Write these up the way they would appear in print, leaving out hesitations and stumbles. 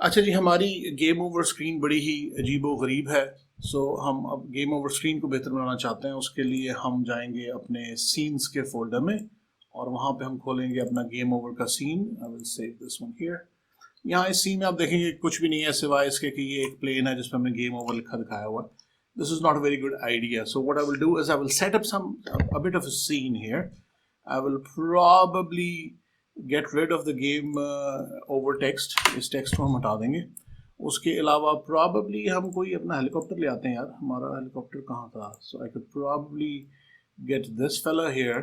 अच्छा जी, हमारी game over screen बड़ी ही अजीबो गरीब है। हम अब गेम ओवर स्क्रीन को बेहतर बनाना चाहते हैं। उसके लिए हम जाएंगे अपने सीन्स के फोल्डर में और वहाँ पे हम खोलेंगे अपना गेम ओवर का scene. I will save this one here. यहाँ इस सीन में आप देखेंगे कुछ भी नहीं है सिवाय इसके कि ये एक प्लेन है जिसमें हमने गेम ओवर लिखा दिखाया हुआ है। This is not a very good idea. So what I will do is I will set up some a bit of a scene here. I will probably get rid of the game over text. इस text को हम हटा देंगे। उसके अलावा probably हम कोई अपना हेलीकॉप्टर ले आते हैं यार। हमारा हेलीकॉप्टर कहाँ था? So I could probably get this fella here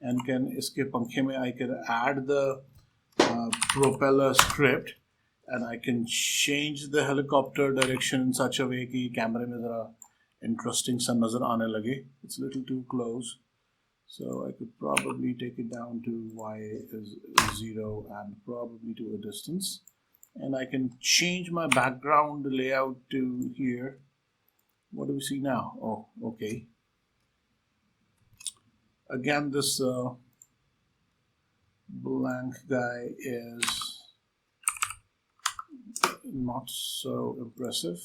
and can इसके पंखे में I can add the propeller script and I can change the helicopter direction in such a way कि कैमरे में ज़रा interesting सा नज़र आने लगे। It's a little too close. So I could probably take it down to y is 0 and probably to a distance. And I can change my background layout to here. What do we see now? Oh, okay. Again, this blank guy is not so impressive,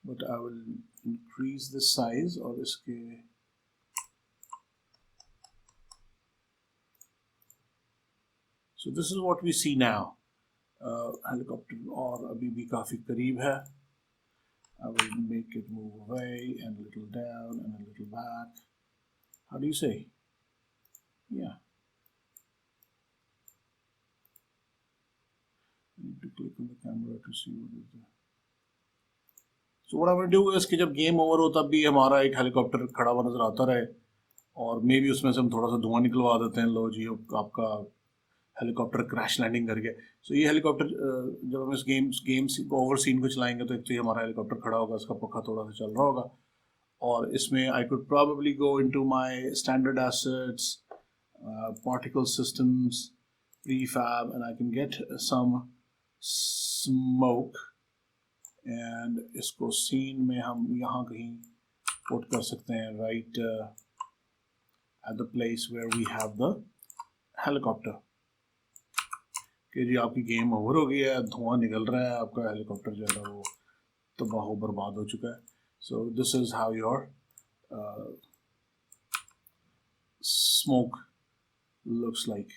but I will increase the size of this. So this is what we see now. Helicopter और अभी भी काफी करीब है. I will make it move away and a little down and a little back. How do you say? Yeah. I need to click on the camera to see what is there. So what I'm going to do is कि जब game over हो तब भी हमारा एक helicopter खड़ा हुआ नजर आता रहे और मे भी उसमें से हम थोड़ा सा धुआं निकलवा देते हैं। लो जी, आपका हेलीकॉप्टर क्रैश लैंडिंग कर गया। सो ये हेलीकॉप्टर जब हम इस गेम ओवर सीन को चलाएंगे तो एक तो ये हमारा हेलीकॉप्टर खड़ा होगा, इसका पंखा थोड़ा सा चल रहा होगा और इसमें I could probably go into my standard assets, particle systems, prefab and I can get some smoke and इसको सीन में हम यहाँ कहीं पुट कर सकते हैं right at the place where we have the helicopter कि जी आपकी गेम ओवर हो गई है, धुआं निकल रहा है, आपका हेलीकॉप्टर जो है वो तबाह बर्बाद हो चुका है। So this is how your smoke looks like.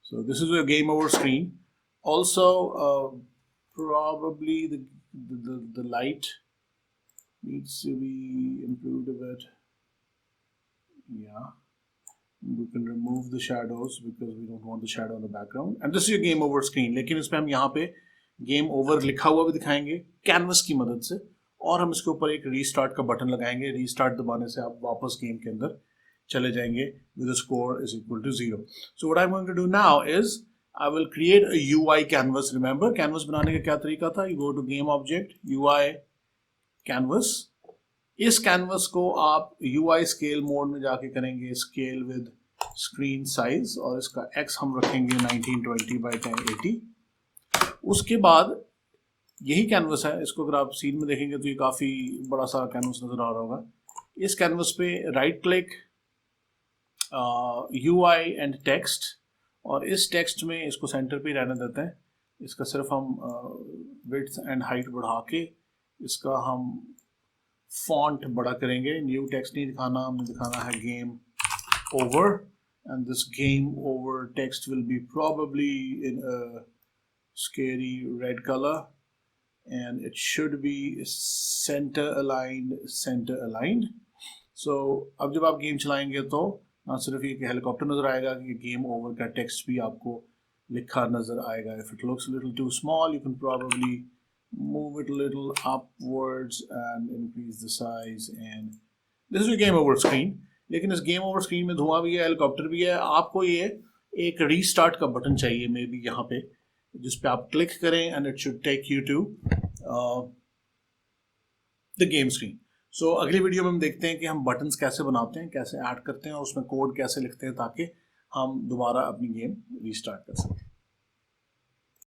So this is your game over screen. Also, probably the light needs to be improved a bit. Yeah. We can remove the shadows because we don't want the shadow in the background. And this is your game over screen. लेकिन इसमें हम यहाँ पे game over लिखा हुआ भी दिखाएंगे canvas की मदद से और हम इसके ऊपर एक रीस्टार्ट का बटन लगाएंगे। रीस्टार्ट दबाने से आप वापस गेम के अंदर चले जाएंगे with the score is equal to 0. So what I'm going to do now is I will create a UI canvas. Remember canvas बनाने का क्या तरीका था? You go to game object UI canvas. इस कैनवस को आप UI स्केल मोड में जाके करेंगे स्केल विद स्क्रीन साइज और इसका X हम रखेंगे 1920 by 1080। उसके बाद यही कैनवस है, इसको अगर आप सीन में देखेंगे तो ये काफ़ी बड़ा सारा कैनवस नज़र आ रहा होगा। इस कैनवस पे right click UI and text और इस टेक्स्ट में इसको सेंटर पे रहने देते हैं। इसका सिर्फ हम विड्थ एंड हाइट बढ़ा के इसका हम फॉन्ट बड़ा करेंगे। न्यू टेक्स्ट नहीं दिखाना, हमने दिखाना है game over and this game over text will be probably in a scary red color and it should be center aligned. So अब जब आप गेम चलाएंगे तो ना सिर्फ ये हेलीकॉप्टर नजर आएगा कि गेम ओवर का टेक्स्ट भी आपको लिखा नजर आएगा। If it looks a little too small, you can probably move it a little upwards and increase the size and this is your game over screen. लेकिन इस गेम ओवर स्क्रीन में धुआं भी है, हेलीकॉप्टर भी है। आपको ये एक रीस्टार्ट का बटन चाहिए मे बी यहाँ पे जिस पे आप क्लिक करें and it should take you to the game screen. So अगली वीडियो में हम देखते हैं कि हम बटन्स कैसे बनाते हैं, कैसे ऐड करते हैं और उसमें कोड कैसे लिखते हैं ताकि हम दोबारा अपनी गेम रीस्टार्ट कर सकें।